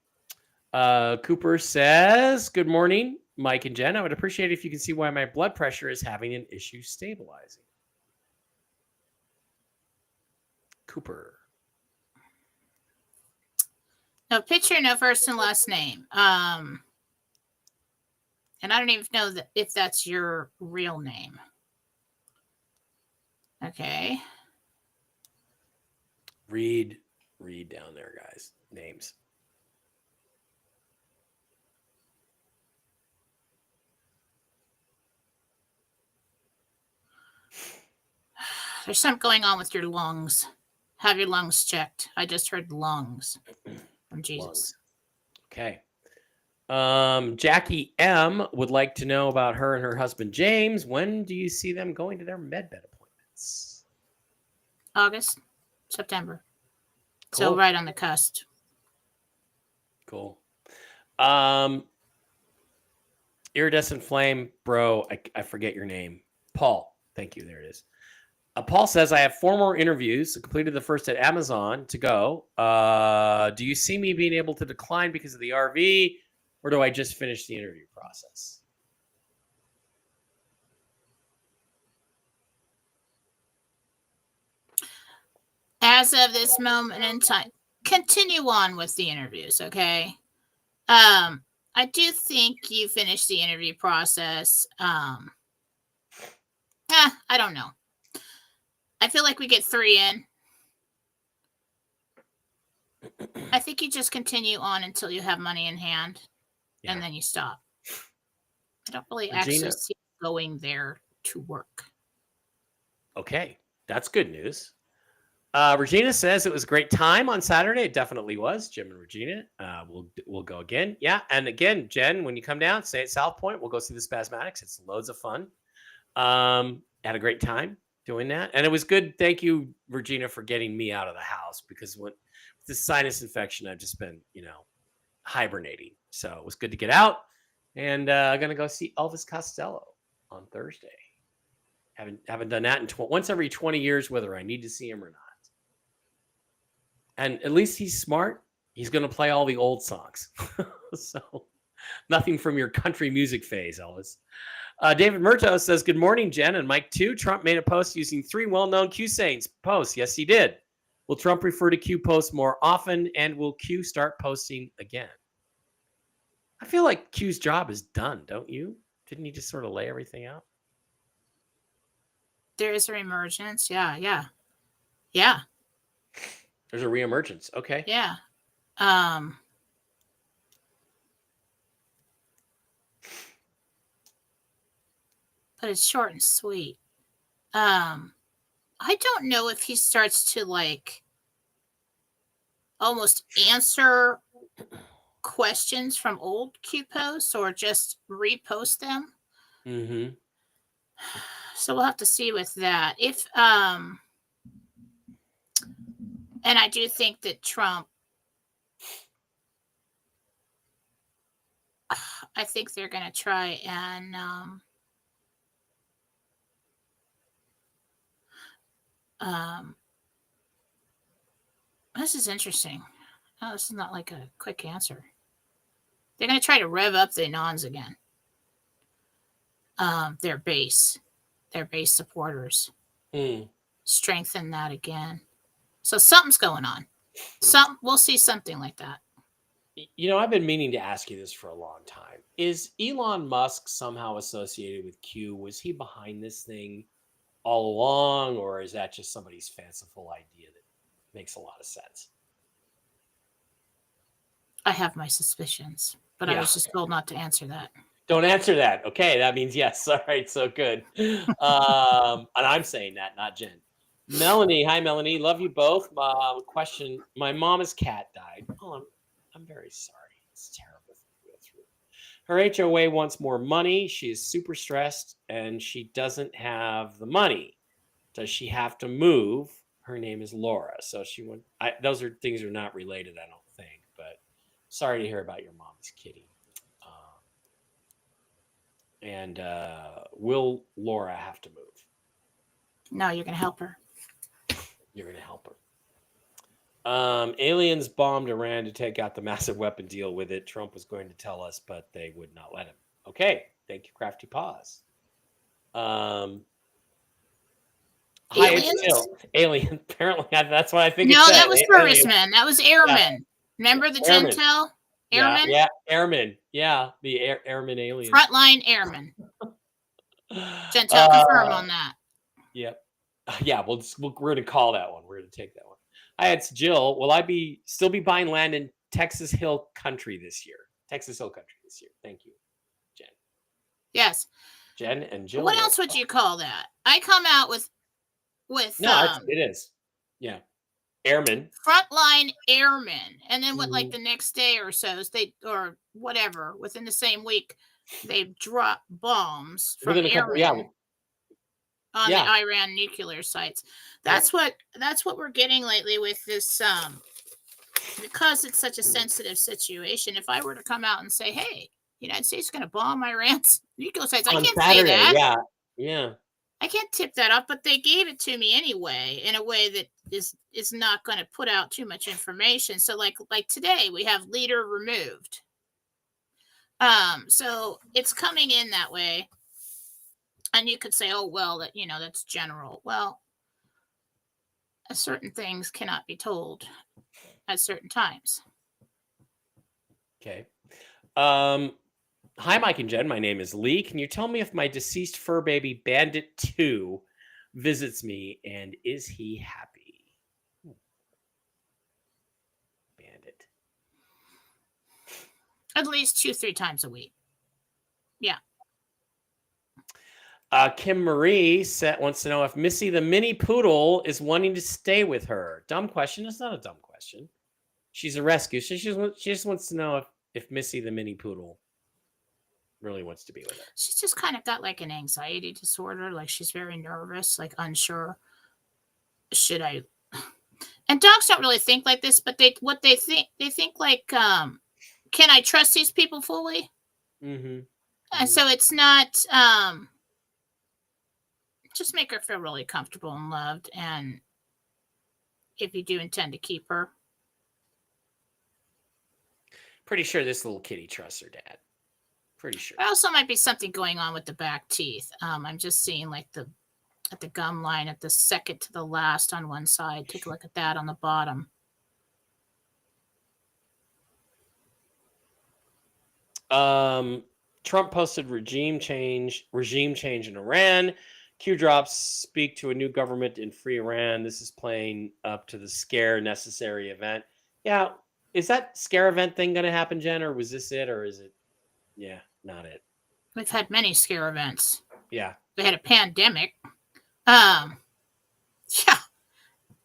Cooper says, "Good morning, Mike and Jen. I would appreciate it if you can see why my blood pressure is having an issue stabilizing." Cooper. No picture, no first and last name. And I don't even know if that's your real name. Okay. Read down there, guys. Names. There's something going on with your lungs. Have your lungs checked. I just heard lungs from Jesus. Lungs. Okay. Jackie M. would like to know about her and her husband James. When do you see them going to their medbed appointments? August, September. Cool. So right on the cusp. Cool. Iridescent Flame, bro, I forget your name. Paul. Thank you. There it is. Paul says, "I have 4 more interviews. I completed the first at Amazon to go. Do you see me being able to decline because of the RV, or do I just finish the interview process?" As of this moment in time, continue on with the interviews, okay? I do think you finished the interview process. I don't know. I feel like we get 3 in. I think you just continue on until you have money in hand, and then you stop. I don't really actually see you going there to work. Okay, that's good news. Regina says, "It was a great time on Saturday." It definitely was. Jim and Regina. We'll go again. Yeah, and again, Jen, when you come down, stay at South Point. We'll go see the Spasmatics. It's loads of fun. Had a great time doing that, and it was good. Thank you, Regina, for getting me out of the house, because with this sinus infection, I've just been, hibernating. So it was good to get out, and I'm gonna go see Elvis Costello on Thursday. Haven't done that in once every 20 years, whether I need to see him or not. And at least he's smart. He's going to play all the old songs. So nothing from your country music phase, Elvis. David Murto says, "Good morning, Jen and Mike too. Trump made a post using 3 well-known Q sayings posts." Yes, he did. Will Trump refer to Q posts more often, and will Q start posting again? I feel like Q's job is done, don't you? Didn't he just sort of lay everything out? There is a reemergence. Yeah. There's a reemergence. Okay. Yeah. But it's short and sweet. I don't know if he starts to almost answer questions from old Q posts or just repost them. Mm-hmm. So we'll have to see with that. If and I do think that Trump, I think they're going to try and this is interesting. Oh, this is not like a quick answer. They're going to try to rev up the Anons again. Their base supporters. Strengthen that again. So something's going on. We'll see something like that. You know, I've been meaning to ask you this for a long time. Is Elon Musk somehow associated with Q? Was he behind this thing all along, or is that just somebody's fanciful idea that makes a lot of sense? I have my suspicions, but I was just told not to answer that. Don't answer that. Okay, that means yes. All right, so good. And I'm saying that, not Jen. Melanie, hi Melanie, love you both. Question: my mama's cat died. Oh, I'm very sorry. It's terrible to go through. Her HOA wants more money. She is super stressed, and she doesn't have the money. Does she have to move? Her name is Laura, so she went. Those are things are not related, I don't think. But sorry to hear about your mom's kitty. And will Laura have to move? No, you're going to help her. You're going to help her. Aliens bombed Iran to take out the massive weapon deal with it. Trump was going to tell us, but they would not let him. Okay. Thank you, Crafty Paws. Hi, it's Jill. Alien. Apparently, that's what I think. No, it said. that was servicemen. That was airmen. Yeah. Remember the Gentile? Airmen? Yeah, airmen. Yeah, the airmen aliens. Frontline airmen. Gentile, confirm on that. Yep. Yeah, we're going to call that one. We're going to take that one. Hi, it's Jill. Will I still be buying land in Texas Hill Country this year? Texas Hill Country this year. Thank you, Jen. Yes. Jen and Jill. What else would you call that? I come out with no, it is. Yeah. Airmen. Frontline airmen. And then like the next day or so, or whatever, within the same week, they drop bombs from airmen on the Iran nuclear sites. That's what we're getting lately with this because it's such a sensitive situation. If I were to come out and say, hey, the United States is going to bomb Iran's nuclear sites, I can't say that. Yeah. I can't tip that up, but they gave it to me anyway in a way that is not going to put out too much information. So like today we have leader removed. So it's coming in that way. And you could say, oh, well, that, that's general. Well, certain things cannot be told at certain times. Okay. Hi, Mike and Jen. My name is Lee. Can you tell me if my deceased fur baby Bandit 2 visits me, and is he happy? Bandit. At least 2-3 times a week. Yeah. Kim Marie wants to know if Missy the mini poodle is wanting to stay with her. Dumb question. It's not a dumb question. She's a rescue. So she just wants to know if Missy the mini poodle really wants to be with her. She's just kind of got like an anxiety disorder. Like she's very nervous, like unsure. Should I? And dogs don't really think like this, but they think like, can I trust these people fully? Mm-hmm. And so it's not. Just make her feel really comfortable and loved, and if you do intend to keep her. Pretty sure this little kitty trusts her dad. Pretty sure. There also might be something going on with the back teeth. I'm just seeing like at the gum line at the second to the last on one side. Take a look at that on the bottom. Trump posted regime change in Iran. Q drops speak to a new government in free Iran. This is playing up to the scare necessary event. Yeah. Is that scare event thing going to happen, Jen, or was this it, or is it? Yeah, not it. We've had many scare events. Yeah. We had a pandemic. Yeah.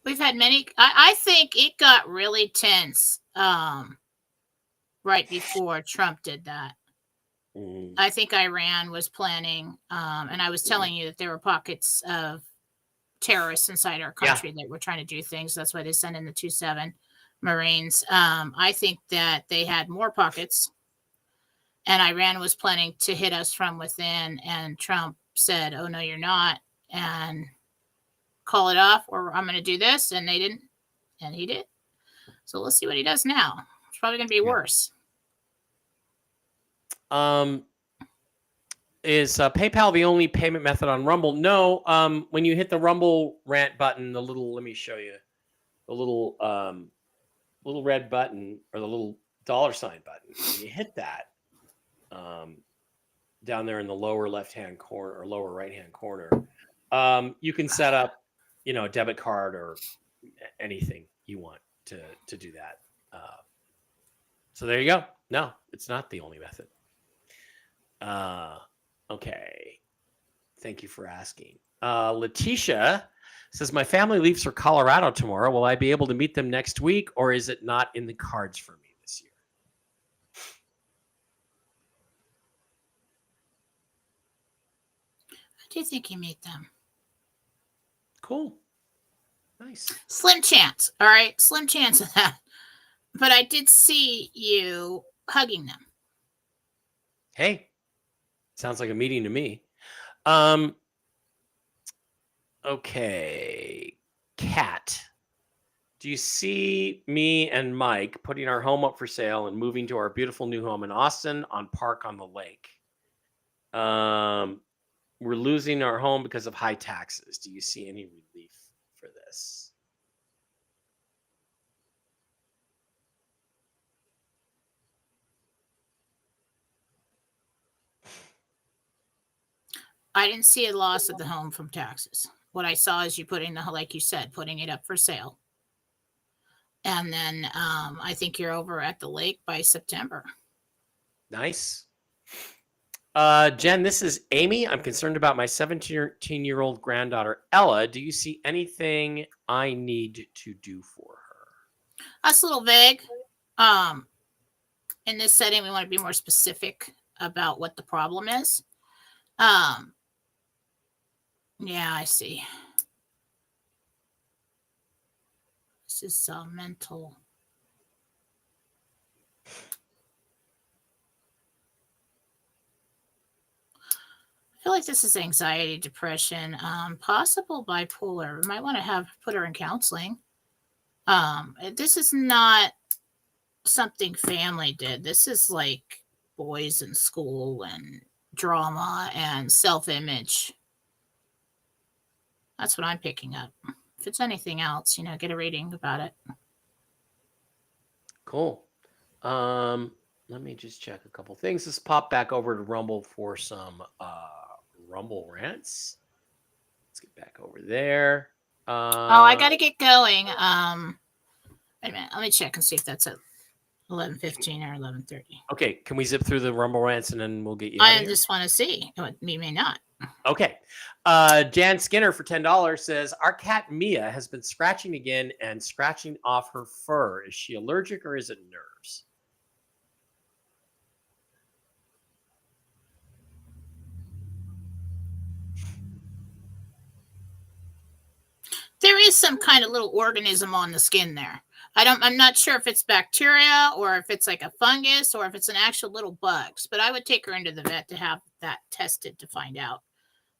We've had many. I think it got really tense right before Trump did that. I think Iran was planning, and I was telling you that there were pockets of terrorists inside our country that were trying to do things. That's why they sent in the 2-7 Marines. I think that they had more pockets, and Iran was planning to hit us from within, and Trump said, oh, no, you're not, and call it off, or I'm going to do this, and they didn't, and he did. So let's see what he does now. It's probably going to be worse. Is PayPal the only payment method on Rumble? No. When you hit the Rumble rant button, the little, let me show you, the little little red button or the little $sign button. When you hit that, down there in the lower left-hand corner or lower right-hand corner, you can set up, a debit card or anything you want to do that. So there you go. No, it's not the only method. Okay. Thank you for asking. Letitia says, my family leaves for Colorado tomorrow. Will I be able to meet them next week, or is it not in the cards for me this year? I do think you meet them. Cool. Nice. Slim chance. All right. Slim chance of that. But I did see you hugging them. Hey, sounds like a meeting to me. Okay. Kat, do you see me and Mike putting our home up for sale and moving to our beautiful new home in Austin on Park on the Lake? We're losing our home because of high taxes. Do you see any relief for this? I didn't see a loss of the home from taxes. What I saw is you putting like you said, putting it up for sale. And then I think you're over at the lake by September. Nice. Jen, this is Amy. I'm concerned about my 17-year-old granddaughter, Ella. Do you see anything I need to do for her? That's a little vague. In this setting, we want to be more specific about what the problem is. Yeah, I see. This is mental. I feel like this is anxiety, depression, possible bipolar. We might want to put her in counseling. This is not something family did. This is like boys in school and drama and self-image. That's what I'm picking up. If it's anything else, get a reading about it. Cool. Let me just check a couple things. Let's pop back over to Rumble for some Rumble rants. Let's get back over there. I got to get going. Wait a minute. Let me check and see if that's at 11:15 or 11:30. Okay. Can we zip through the Rumble rants and then we'll get you? I just want to see. We may not. Okay. Jan Skinner for $10 says, our cat Mia has been scratching again and scratching off her fur. Is she allergic or is it nerves? There is some kind of little organism on the skin there. I'm not sure if it's bacteria or if it's like a fungus or if it's an actual little bugs, but I would take her into the vet to have that tested to find out.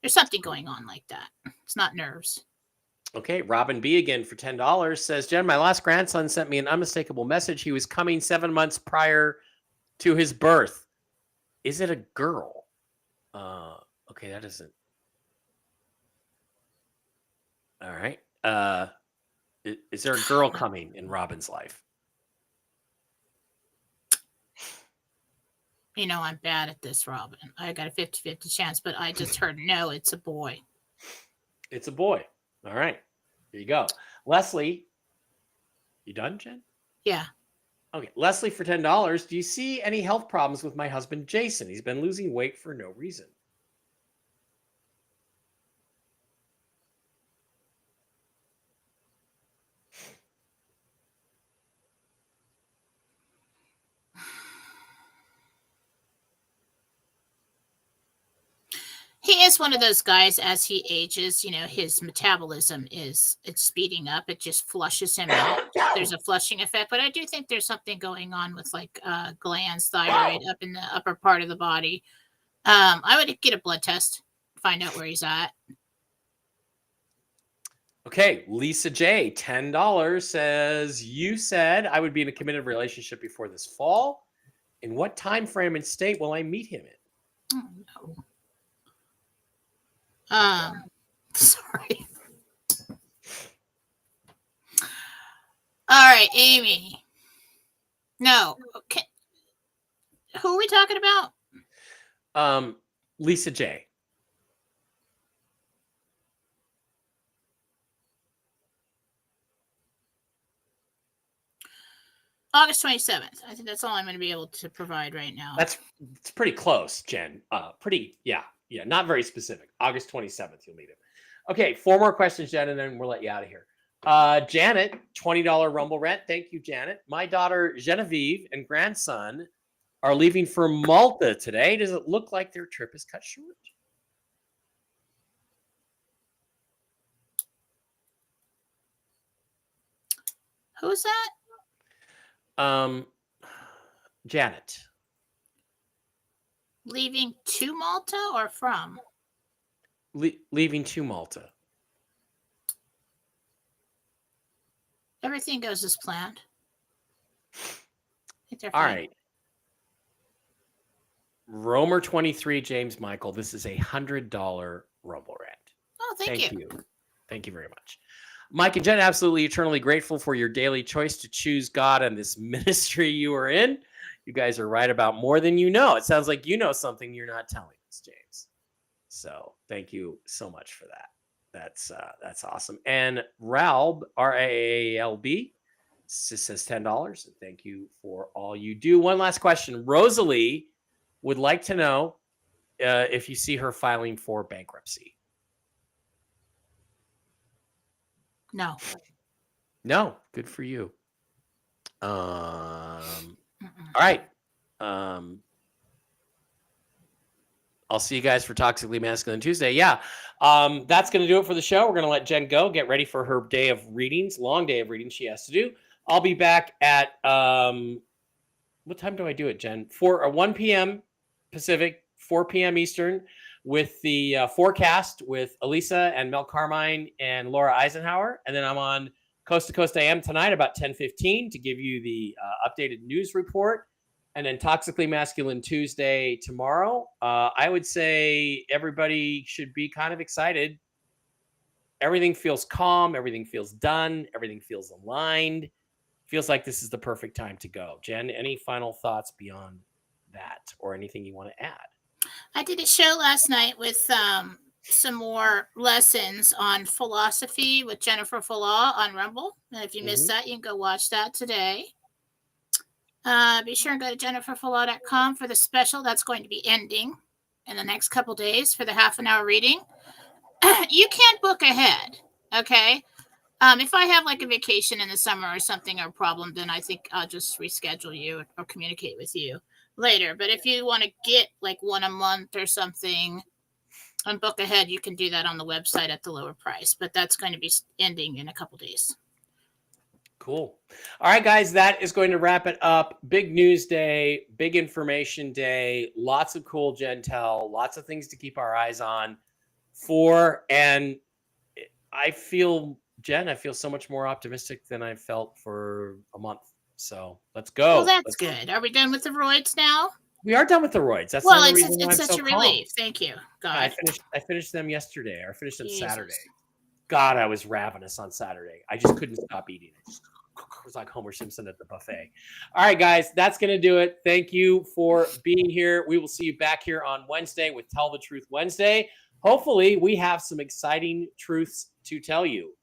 There's something going on like that. It's not nerves. Okay. Robin B again for $10 says, Jen, my last grandson sent me an unmistakable message. He was coming 7 months prior to his birth. Is it a girl? Okay. That isn't. All right. Is there a girl coming in Robin's life? I'm bad at this, Robin. I got a 50-50 chance, but I just heard no, it's a boy. It's a boy. All right. Here you go. Leslie, you done, Jen? Yeah. Okay. Leslie for $10. Do you see any health problems with my husband, Jason? He's been losing weight for no reason. He is one of those guys, as he ages, his metabolism it's speeding up. It just flushes him out. There's a flushing effect, but I do think there's something going on with like glands, thyroid up in the upper part of the body. I would get a blood test, find out where he's at. Okay, Lisa J, $10 says, you said I would be in a committed relationship before this fall. In what time frame and state will I meet him in? Oh, no. Sorry. All right, Amy. No. Okay. Who are we talking about? Lisa J. August 27th. I think that's all I'm going to be able to provide right now. It's pretty close, Jen. Yeah, not very specific. August 27th, you'll meet him. Okay, 4 more questions, Jen, and then we'll let you out of here. Janet, $20 Rumble rent. Thank you, Janet. My daughter Genevieve and grandson are leaving for Malta today. Does it look like their trip is cut short? Who's that? Janet. Leaving to Malta or from? Leaving to Malta. Everything goes as planned. All right. Romer 23, James Michael. This is $100 Rumble rent. Oh, thank you. Thank you very much. Mike and Jen, absolutely eternally grateful for your daily choice to choose God and this ministry you are in. You guys are right about more than you know. It sounds like you know something you're not telling us, James. So thank you so much for that. That's awesome. And Ralb, R-A-A-L-B, says $10. And thank you for all you do. One last question. Rosalie would like to know if you see her filing for bankruptcy. No. Good for you. All right. I'll see you guys for Toxically Masculine Tuesday. Yeah. That's going to do it for the show. We're going to let Jen go, get ready for her day of readings, long day of readings she has to do. I'll be back at, what time do I do it, Jen? 1 p.m. Pacific, 4 p.m. Eastern, with the forecast with Elisa and Mel Carmine and Laura Eisenhower. And then I'm on Coast to Coast AM tonight about 10:15 to give you the updated news report. And then Toxically Masculine Tuesday tomorrow. I would say everybody should be kind of excited. Everything feels calm. Everything feels done. Everything feels aligned. Feels like this is the perfect time to go. Jen, any final thoughts beyond that or anything you want to add? I did a show last night with some more lessons on philosophy with Jennifer Falah on Rumble. And if you missed that, you can go watch that today. Be sure and go to jenniferfalah.com for the special that's going to be ending in the next couple days for the half-an-hour reading. You can't book ahead, okay? If I have like a vacation in the summer or something or a problem, then I think I'll just reschedule you or communicate with you later. But if you want to get like one a month or something and book ahead, you can do that on the website at the lower price. But that's going to be ending in a couple days. Cool. All right, guys, that is going to wrap it up. Big news day, big information day, lots of cool Gentile, lots of things to keep our eyes on for. And I feel, Jen, so much more optimistic than I felt for a month. So let's go. Well, that's good. Are we done with the roids now? We are done with the roids. That's well, it's such a relief. Thank you. God. I finished them yesterday. I finished them Saturday. God, I was ravenous on Saturday. I just couldn't stop eating. It was like Homer Simpson at the buffet. All right, guys, that's going to do it. Thank you for being here. We will see you back here on Wednesday with Tell the Truth Wednesday. Hopefully, we have some exciting truths to tell you.